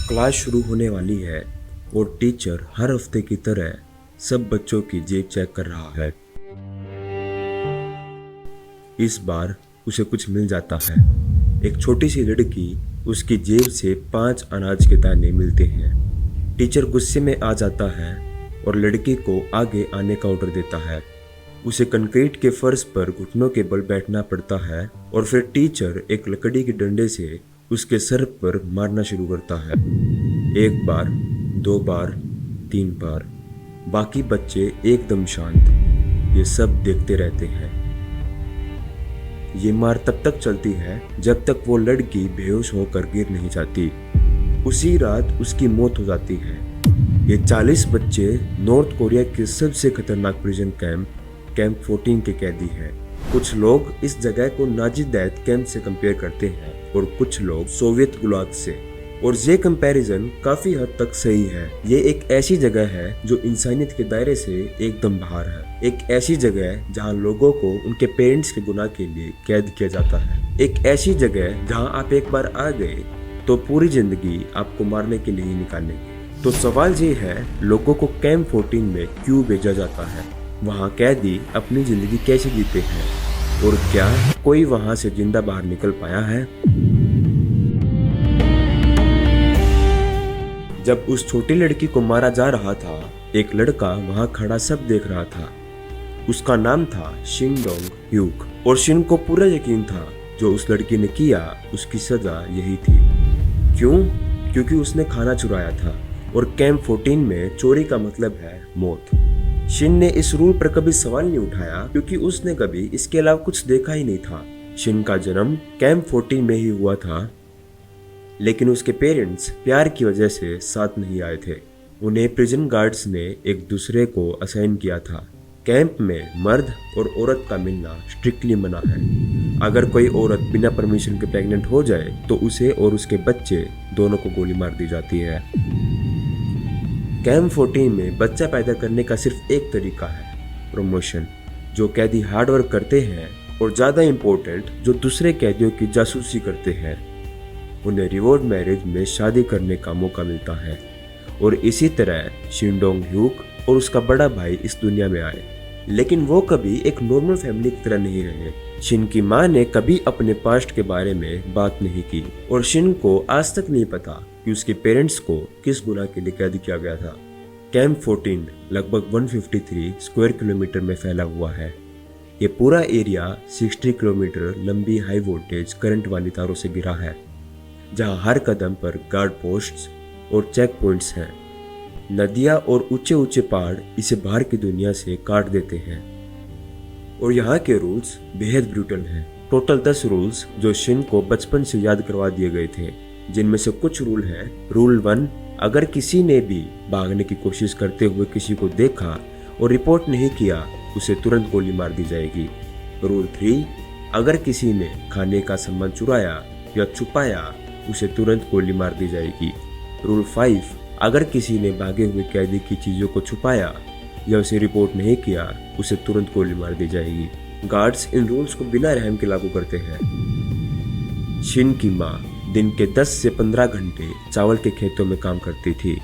Class शुरू होने वाली है और टीचर हर हफ्ते की तरह सब बच्चों की जेब चेक कर रहा है। इस बार उसे कुछ मिल जाता है। एक छोटी सी लड़की, उसकी जेब से 5 अनाज के दाने मिलते हैं। टीचर गुस्से में आ जाता है और लड़की को आगे आने का ऑर्डर देता है। उसे कंक्रीट के फर्श पर घुटनों के बल बैठना पड़ता है और फिर टीचर एक लकड़ी के डंडे से उसके सर पर मारना शुरू करता है। 1 बार, 2 बार, 3 बार। बाकी बच्चे एकदम शांत, ये सब देखते रहते हैं। ये मार तब तक चलती है जब तक वो लड़की बेहोश होकर गिर नहीं जाती। उसी रात उसकी मौत हो जाती है। ये 40 बच्चे नॉर्थ कोरिया के सबसे खतरनाक प्रिजन कैंप 14 के कैदी हैं। कुछ लोग इस जगह को नाजी डेथ कैंप से कंपेयर करते हैं और कुछ लोग सोवियत गुलाग से, और ये कंपैरिजन काफी हद तक सही है। ये एक ऐसी जगह है जो इंसानियत के दायरे से एकदम बाहर है। एक ऐसी जगह जहाँ लोगों को उनके पेरेंट्स के गुनाह के लिए कैद किया जाता है। एक ऐसी जगह जहाँ आप एक बार आ गए तो पूरी जिंदगी आपको मारने के लिए ही निकालेंगे। तो सवाल ये है, लोगों को कैंप 14 में क्यों भेजा जाता है? वहाँ कैदी अपनी जिंदगी कैसे जीते हैं और क्या कोई वहाँ से जिंदा बाहर निकल पाया है? जब उस छोटी लड़की को मारा जा रहा था, एक लड़का वहां खड़ा सब देख रहा था। उसका नाम था शिन डोंग ह्यूक और शिन को पूरा यकीन था जो उस लड़की ने किया उसकी सजा यही थी। क्यों? क्योंकि उसने खाना चुराया था और कैंप 14 में चोरी का मतलब है मौत। शिन ने इस रूल पर कभी सवाल नहीं उठाया क्योंकि उसने कभी इसके अलावा कुछ देखा ही नहीं था। शिन का जन्म कैंप 14 में ही हुआ था, लेकिन उसके पेरेंट्स प्यार की वजह से साथ नहीं आए थे। उन्हें प्रिजन गार्ड्स ने एक दूसरे को असाइन किया था। कैंप में मर्द और औरत का मिलना स्ट्रिक्टली मना है। अगर कोई औरत बिना परमिशन के प्रेग्नेंट हो जाए तो उसे और उसके बच्चे दोनों को गोली मार दी जाती है। कैंप 14 में बच्चा पैदा करने का सिर्फ एक तरीका है, प्रमोशन। जो कैदी हार्ड वर्क करते हैं और ज़्यादा इम्पोर्टेंट जो दूसरे कैदियों की जासूसी करते हैं, उन्हें रिवॉर्ड मैरिज में शादी करने का मौका मिलता है। और इसी तरह शिन डोंग ह्यूक और उसका बड़ा भाई इस दुनिया में आए, लेकिन वो कभी एक नॉर्मल फैमिली की तरह नहीं रहे। शिन की माँ ने कभी अपने पास्ट के बारे में बात नहीं की और शिन को आज तक नहीं पता कि उसके पेरेंट्स को किस गुनाह के लिए कैद किया गया था। कैंप 14 लगभग 153 स्क्वायर किलोमीटर में फैला हुआ है। ये पूरा एरिया 60 किलोमीटर लंबी हाई वोल्टेज करंट वाली तारों से घिरा है, जहां हर कदम पर गार्ड पोस्ट्स और चेक पॉइंट्स हैं। नदियां और ऊंचे ऊंचे पहाड़ इसे बाहर की दुनिया से काट देते हैं और यहाँ के रूल्स बेहद ब्रूटल हैं। टोटल 10 रूल्स जो शिन को बचपन से याद करवा दिए गए थे, जिनमें से कुछ रूल हैं। रूल 1, अगर किसी ने भी भागने की कोशिश करते हुए किसी को देखा और रिपोर्ट नहीं किया, उसे तुरंत गोली मार दी जाएगी। रूल 3, अगर किसी ने खाने का सामान चुराया या छुपाया, उसे तुरंत गोली मार दी जाएगी। रूल 5, अगर किसी ने भागे हुए कैदी की चीजों को छुपाया या उसे रिपोर्ट नहीं किया, उसे तुरंत गोली मार दी जाएगी। गार्ड्स इन रूल्स को बिना रहम के लागू करते हैं। शिन की माँ दिन के 10 से 15 घंटे चावल के खेतों में काम करती थी।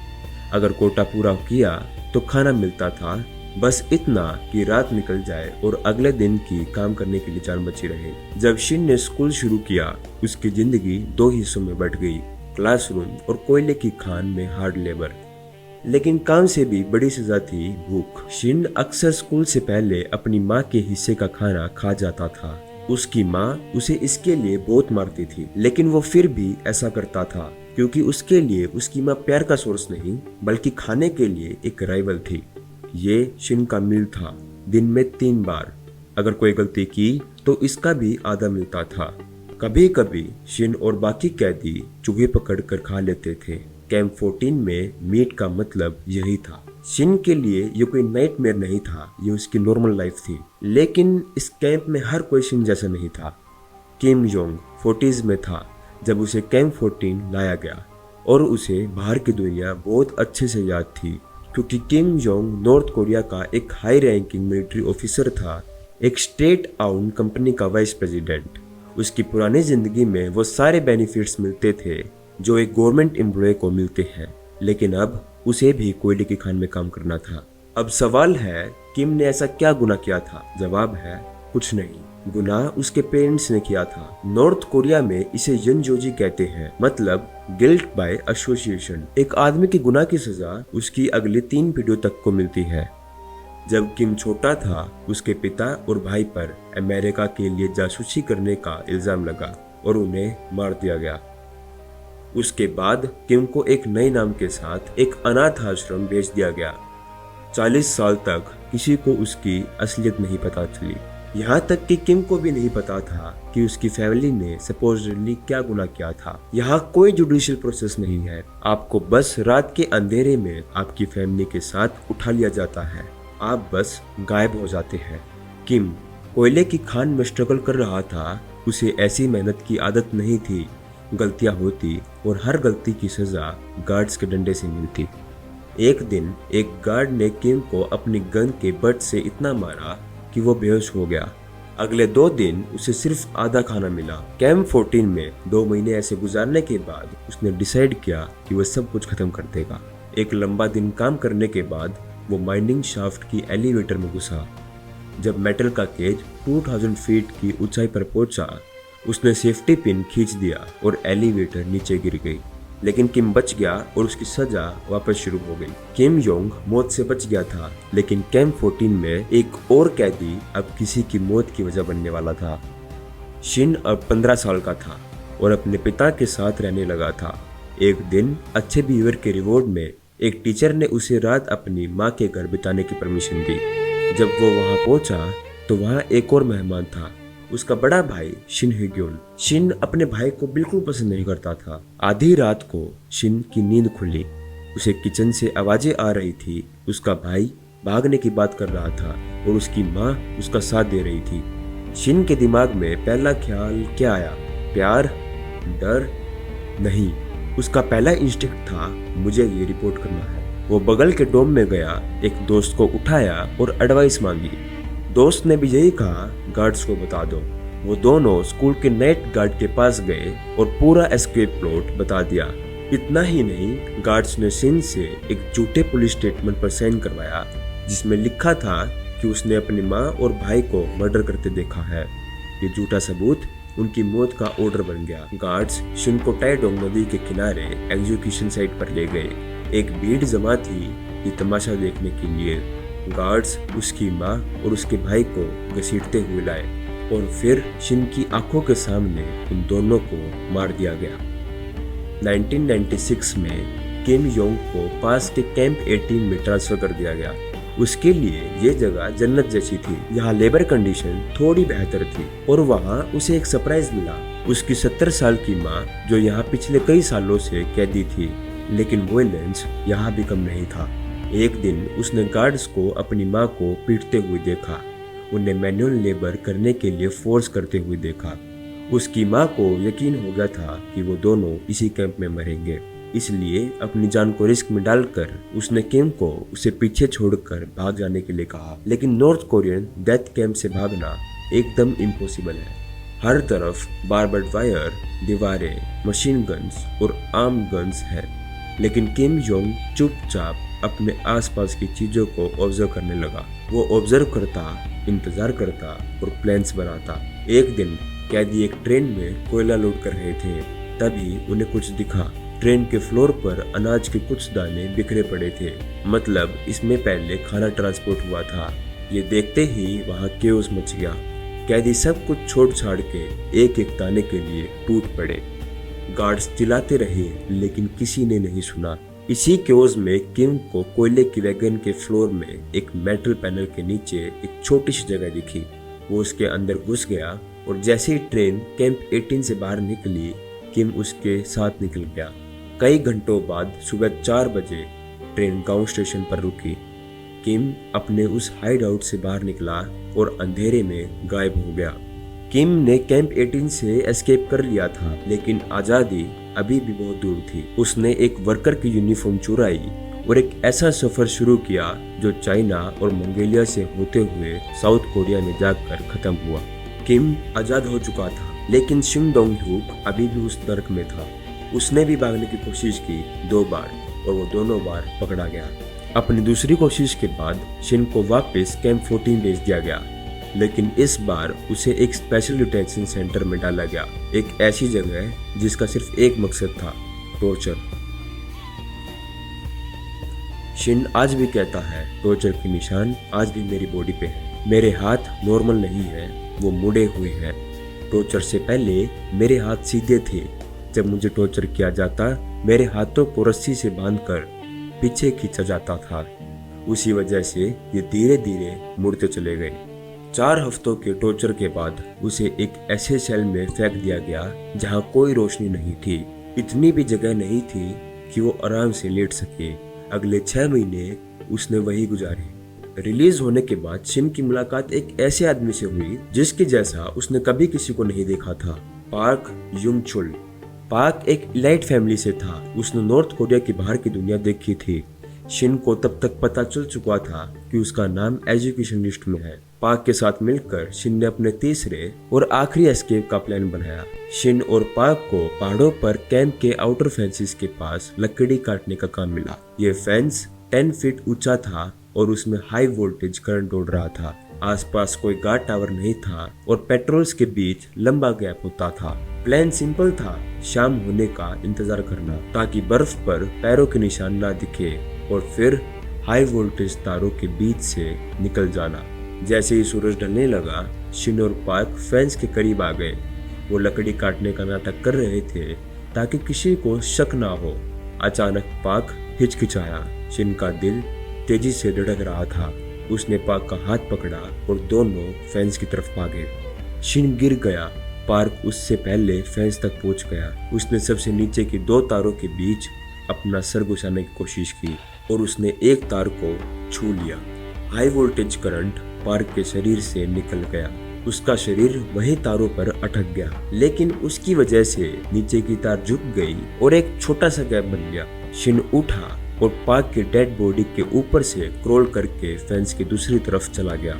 अगर कोटा पूरा किया तो खाना मिलता था, बस इतना कि रात निकल जाए और अगले दिन की काम करने के लिए जान बची रहे। जब शिन ने स्कूल शुरू किया, उसकी जिंदगी 2 हिस्सों में बट गई, क्लासरूम और कोयले की खान में हार्ड लेबर। लेकिन काम से भी बड़ी सजा थी भूख। शिन अक्सर स्कूल से पहले अपनी माँ के हिस्से का खाना खा जाता था। उसकी माँ उसे इसके लिए बहुत मारती थी, लेकिन वो फिर भी ऐसा करता था क्योंकि उसके लिए उसकी माँ प्यार का सोर्स नहीं बल्कि खाने के लिए एक राइवल थी। ये शिन का मील था, दिन में 3 बार। अगर कोई गलती की तो इसका भी आधा मिलता था। कभी कभी शिन और बाकी कैदी चूहे पकड़ कर खा लेते थे। कैंप 14 में मीट का मतलब यही था। शिन के लिए ये कोई नाइटमेयर नहीं था, ये उसकी नॉर्मल लाइफ थी। लेकिन इस कैंप में हर कोई शिन जैसा नहीं था। किम जोंग 40s में था जब उसे कैंप 14 लाया गया और उसे बाहर की दुनिया बहुत अच्छे से याद थी क्योंकि किम जोंग नॉर्थ कोरिया का एक हाई रैंकिंग मिलिट्री ऑफिसर था, एक स्टेट ओन्ड कंपनी का वाइस प्रेसिडेंट। उसकी पुरानी जिंदगी में वो सारे बेनिफिट्स मिलते थे जो एक गवर्नमेंट एम्प्लॉय को मिलते हैं, लेकिन अब उसे भी कोयले की खान में काम करना था। अब सवाल है, किम ने ऐसा क्या गुनाह किया था? जवाब है, कुछ नहीं। गुनाह उसके पेरेंट्स ने किया था। नॉर्थ कोरिया में इसे यनजोजी कहते हैं, मतलब गिल्ट बाय एसोसिएशन। एक आदमी के गुनाह की सजा उसकी अगले 3 पीढ़ियों तक को मिलती है। जब किम छोटा था, उसके पिता और भाई पर अमेरिका के लिए जासूसी करने का इल्जाम लगा और उन्हें मार दिया गया। उसके बाद किम को एक नए नाम के साथ एक अनाथ आश्रम भेज दिया गया। 40 साल तक किसी को उसकी असलियत नहीं पता चली। यहाँ तक कि किम को भी नहीं पता था कि उसकी फैमिली ने सपोजिटली क्या गुनाह किया था। यहाँ कोई जुडिशियल प्रोसेस नहीं है। आपको बस रात के अंधेरे में आपकी फैमिली के साथ उठा लिया जाता है। आप बस गायब हो जाते हैं। किम कोयले की खान में स्ट्रगल कर रहा था। उसे ऐसी मेहनत की आदत नहीं थी। गलतियां होती और हर गलती की सजा गार्ड्स के डंडे से मिलती। एक दिन एक गार्ड ने किम को अपनी गन के बट से इतना मारा कि वो बेहोश हो गया। अगले 2 दिन उसे सिर्फ आधा खाना मिला। कैंप 14 में 2 महीने ऐसे गुजारने के बाद उसने डिसाइड किया कि वह सब कुछ खत्म कर देगा। एक लंबा दिन काम करने के बाद वो माइनिंग शाफ्ट की एलिवेटर में घुसा। जब मेटल का केज 2000 फीट की ऊंचाई पर पहुंचा, उसने सेफ्टी पिन खींच दिया और एलिवेटर नीचे गिर गई। लेकिन किम बच गया और उसकी सजा वापस शुरू हो गई। किम योंग मौत से बच गया था, लेकिन कैंप 14 में एक और कैदी अब किसी की मौत की वजह बनने वाला था। शिन अब 15 साल का था और अपने पिता के साथ रहने लगा था। एक दिन अच्छे बिहेवियर के रिवॉर्ड में एक टीचर ने उसे रात अपनी माँ के घर बिताने की परमिशन दी। जब वो वहाँ पहुंचा तो वहाँ एक और मेहमान था, उसका बड़ा भाई शिन ह्योग्योन। शिन अपने भाई को बिल्कुल पसंद नहीं करता था। आधी रात को शिन की नींद खुली। उसे किचन से आवाजें आ रही थी। उसका भाई भागने की बात कर रहा था और उसकी माँ उसका साथ दे रही थी। शिन के दिमाग में पहला ख्याल क्या आया? प्यार? डर? नहीं, उसका पहला इंस्टिंक्ट था, मुझे ये रिपोर्ट करना है। वो बगल के डोम में गया, एक दोस्त को उठाया और एडवाइस मांगी। दोस्त ने भी यही कहा, गार्ड्स को बता दो। वो दोनों स्कूल के नाइट गार्ड के पास गए और पूरा एस्केप प्लॉट बता दिया। इतना ही नहीं, गार्ड्स ने शिन से एक झूठे पुलिस स्टेटमेंट पर साइन करवाया जिसमें लिखा था कि उसने अपनी माँ और भाई को मर्डर करते देखा है। ये झूठा सबूत उनकी मौत का ऑर्डर बन गया। गार्ड्स शिन को टाइडोंग नदी के किनारे एग्जीक्यूशन साइट पर ले गए। एक भीड़ जमा थी ये तमाशा देखने के लिए। गार्ड्स उसकी माँ और उसके भाई को घसीटते हुए लाए और फिर शिन की आंखों के सामने उन दोनों को मार दिया गया। 1996 में किम योंग को पास के कैंप 18 में ट्रांसफर कर दिया गया। उसके लिए ये जगह जन्नत जैसी थी। यहाँ लेबर कंडीशन थोड़ी बेहतर थी और वहाँ उसे एक सरप्राइज मिला। उसकी 70 साल की माँ, जो यहाँ पिछले कई सालों से कैदी थी, लेकिन वायलेंस यहाँ भी कम नहीं था। एक दिन उसने गार्ड्स को अपनी माँ को पीटते हुए देखा, उन्हें मैनुअल लेबर करने के लिए फोर्स करते हुए देखा। उसकी माँ को यकीन हो गया था कि वो दोनों इसी कैंप में मरेंगे, इसलिए अपनी जान को रिस्क में डालकर उसने किम को उसे पीछे छोड़कर भाग जाने के लिए कहा। लेकिन नॉर्थ कोरियन डेथ कैंप से भागना एकदम इम्पॉसिबल है। हर तरफ बारबर्ड वायर, दीवारें, मशीन गन्स और आर्म गन्स है। लेकिन किम योंग चुपचाप अपने आसपास की चीजों को ऑब्जर्व करने लगा। वो ऑब्जर्व करता, इंतजार करता और प्लान्स बनाता। एक दिन कैदी एक ट्रेन में कोयला लोड कर रहे थे, तभी उन्हें कुछ दिखा। ट्रेन के फ्लोर पर अनाज के कुछ दाने बिखरे पड़े थे, मतलब इसमें पहले खाना ट्रांसपोर्ट हुआ था। ये देखते ही वहाँ केओस मच गया। कैदी सब कुछ छोड़ छाड़ के एक एक दाने के लिए टूट पड़े। गार्ड्स चिल्लाते रहे, लेकिन किसी ने नहीं सुना। इसी केओस में किम को कोयले की वैगन के फ्लोर में एक मेटल पैनल के नीचे एक छोटी सी जगह दिखी। वो उसके अंदर घुस गया और जैसे ही ट्रेन कैंप 18 से बाहर निकली, किम उसके साथ निकल गया। कई घंटों बाद सुबह 4 बजे ट्रेन गांव स्टेशन पर रुकी। किम अपने उस हाइड आउट से बाहर निकला और अंधेरे में गायब हो गया। किम ने कैंप 18 से एस्केप कर लिया था, लेकिन आजादी अभी भी बहुत दूर थी। उसने एक वर्कर की यूनिफॉर्म चुराई और एक ऐसा सफर शुरू किया जो चाइना और मंगोलिया से होते हुए साउथ कोरिया में जाकर खत्म हुआ। किम आजाद हो चुका था, लेकिन शिन डोंग ह्यूक अभी भी उस नर्क में था। उसने भी भागने की कोशिश की 2 बार और वो दोनों बार पकड़ा गया। अपनी दूसरी कोशिश के बाद शिन को वापस कैंप 14 भेज दिया गया, लेकिन इस बार उसे एक स्पेशल डिटेंशन सेंटर में डाला गया, एक ऐसी जगह जिसका सिर्फ एक मकसद था, टॉर्चर। शिन आज भी कहता है टॉर्चर के निशान आज भी मेरी बॉडी पे है, मेरे हाथ नॉर्मल नहीं है, वो मुड़े हुए हैं। टॉर्चर से पहले मेरे हाथ सीधे थे, जब मुझे टॉर्चर किया जाता मेरे हाथों को रस्सी से बांधकर पीछे खींचा जाता था, उसी वजह से ये धीरे धीरे मुड़ते चले गए। 4 हफ्तों के टॉर्चर के बाद उसे एक ऐसे सेल में फेंक दिया गया जहां कोई रोशनी नहीं थी, इतनी भी जगह नहीं थी कि वो आराम से लेट सके। अगले 6 महीने उसने वही गुजारे। रिलीज होने के बाद शिन की मुलाकात एक ऐसे आदमी से हुई जिसके जैसा उसने कभी किसी को नहीं देखा था, पार्क युंग चुल। पार्क एक इलाइट फैमिली से था, उसने नॉर्थ कोरिया की बाहर की दुनिया देखी थी। शिन को तब तक पता चल चुका था कि उसका नाम एजुकेशन लिस्ट में है। पार्क के साथ मिलकर शिन ने अपने तीसरे और आखिरी एस्केप का प्लान बनाया। शिन और पार्क को पहाड़ों पर कैंप के आउटर फेंसेस के पास लकड़ी काटने का काम मिला। ये फेंस 10 फीट ऊंचा था और उसमें हाई वोल्टेज करंट उड़ रहा था। आसपास कोई गार्ड टावर नहीं था और पेट्रोल्स के बीच लंबा गैप होता था। प्लान सिंपल था, शाम होने का इंतजार करना ताकि बर्फ पर पैरों के निशान ना दिखे और फिर हाई वोल्टेज तारों के बीच से निकल जाना। जैसे ही सूरज ढलने लगा शिन और पार्क फेंस के करीब आ गए। वो लकड़ी काटने का नाटक कर रहे थे ताकि किसी को शक ना हो। अचानक पार्क हिचकिचाया, शिन का दिल तेजी से धड़क रहा था। उसने पार्क का हाथ पकड़ा और दोनों फेंस की तरफ भागे। शिन गिर गया, पार्क उससे पहले फेंस तक पहुंच गया। उसने सबसे नीचे की 2 तारों के बीच अपना सर घुसाने की कोशिश की और उसने एक तार को छू लिया। हाई वोल्टेज करंट पार्क के शरीर से निकल गया। उसका शरीर वही तारों पर अटक गया, लेकिन उसकी वजह से नीचे की तार झुक गई और एक छोटा सा गैप बन गया। शिन उठा और पार्क की डेड बॉडी के ऊपर से क्रॉल करके फेंस की दूसरी तरफ चला गया।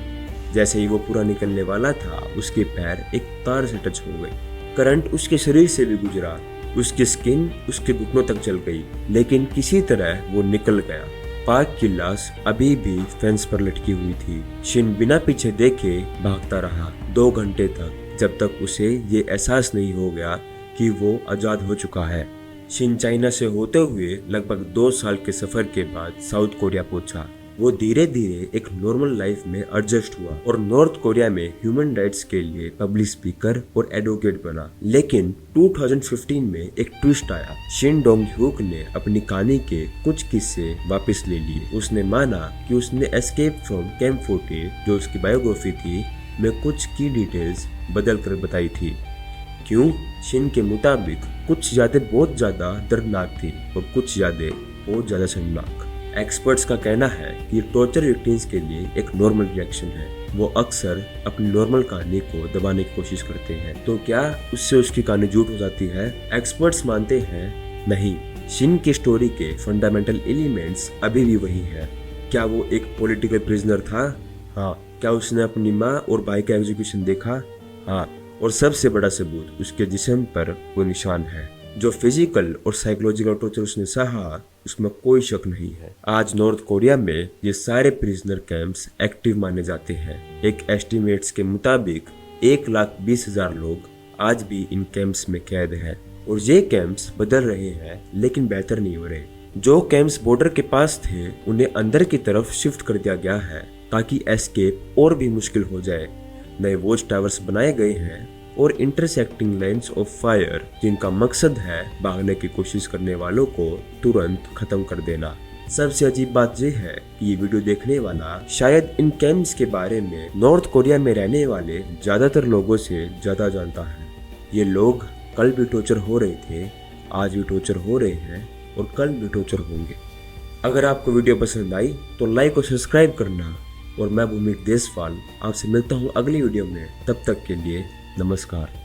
जैसे ही वो पूरा निकलने वाला था उसके पैर एक तार से टच हो गए। करंट उसके शरीर से भी गुजरा, उसकी स्किन उसके घुटनों तक जल गई, लेकिन किसी तरह वो निकल गया। पार्क की लाश अभी भी फेंस पर लटकी हुई थी। शिन बिना पीछे देखे भागता रहा 2 घंटे तक, जब तक उसे ये एहसास नहीं हो गया कि वो आजाद हो चुका है। शिन चाइना से होते हुए लगभग 2 साल के सफर के बाद साउथ कोरिया पहुंचा। वो धीरे धीरे एक नॉर्मल लाइफ में एडजस्ट हुआ और नॉर्थ कोरिया में ह्यूमन राइट्स के लिए पब्लिक स्पीकर और एडवोकेट बना। लेकिन 2015 में एक ट्विस्ट आया। शिन डोंग ह्यूक ने अपनी कहानी के कुछ किस्से वापस ले लिए। उसने माना कि उसने एस्केप फ्रॉम कैंप 14, जो उसकी बायोग्राफी थी, में कुछ की डिटेल्स बदल कर बताई थी। क्यों? शिन के मुताबिक कुछ यादें बहुत ज्यादा दर्दनाक थी और कुछ यादें बहुत ज्यादा शर्मनाक। एक्सपर्ट्स का कहना है कि ये टॉर्चर विक्टिम्स के लिए एक नॉर्मल रिएक्शन है। वो अक्सर अपनी नॉर्मल कहानी को दबाने की कोशिश करते हैं। तो क्या उससे उसकी कहानी झूठ हो जाती है? एक्सपर्ट्स मानते हैं नहीं, शिन की स्टोरी के फंडामेंटल एलिमेंट्स अभी भी वही है। क्या वो एक पॉलिटिकल प्रिजनर था? हाँ। क्या उसने अपनी माँ और भाई का एग्जीक्यूशन देखा? हाँ। और सबसे बड़ा सबूत उसके जिस्म पर वो निशान है। जो फिजिकल और साइकोलॉजिकल टॉर्चर उसने सहा उसमें कोई शक नहीं है। आज नॉर्थ कोरिया में ये सारे प्रिजनर कैंप्स एक्टिव माने जाते हैं। एक एस्टिमेट्स के मुताबिक 1,20,000 लोग आज भी इन कैंप्स में कैद हैं और ये कैंप्स बदल रहे हैं लेकिन बेहतर नहीं हो रहे। जो कैंप्स बॉर्डर के पास थे उन्हें अंदर की तरफ शिफ्ट कर दिया गया है ताकि एस्केप और भी मुश्किल हो जाए। नए वॉच टावर्स बनाए गए हैं और इंटरसेक्टिंग लाइन्स ऑफ फायर, जिनका मकसद है भागने की कोशिश करने वालों को तुरंत खत्म कर देना। सबसे अजीब बात यह है कि ये वीडियो देखने वाला शायद इन कैंप्स के बारे में नॉर्थ कोरिया में रहने वाले ज्यादातर लोगों से ज्यादा जानता है। ये लोग कल भी टॉर्चर हो रहे थे, आज भी टॉर्चर हो रहे हैं और कल भी टॉर्चर होंगे। अगर आपको वीडियो पसंद आई तो लाइक और सब्सक्राइब करना। और मैं भूमिक देसवाल आपसे मिलता हूँ अगली वीडियो में। तब तक के लिए नमस्कार।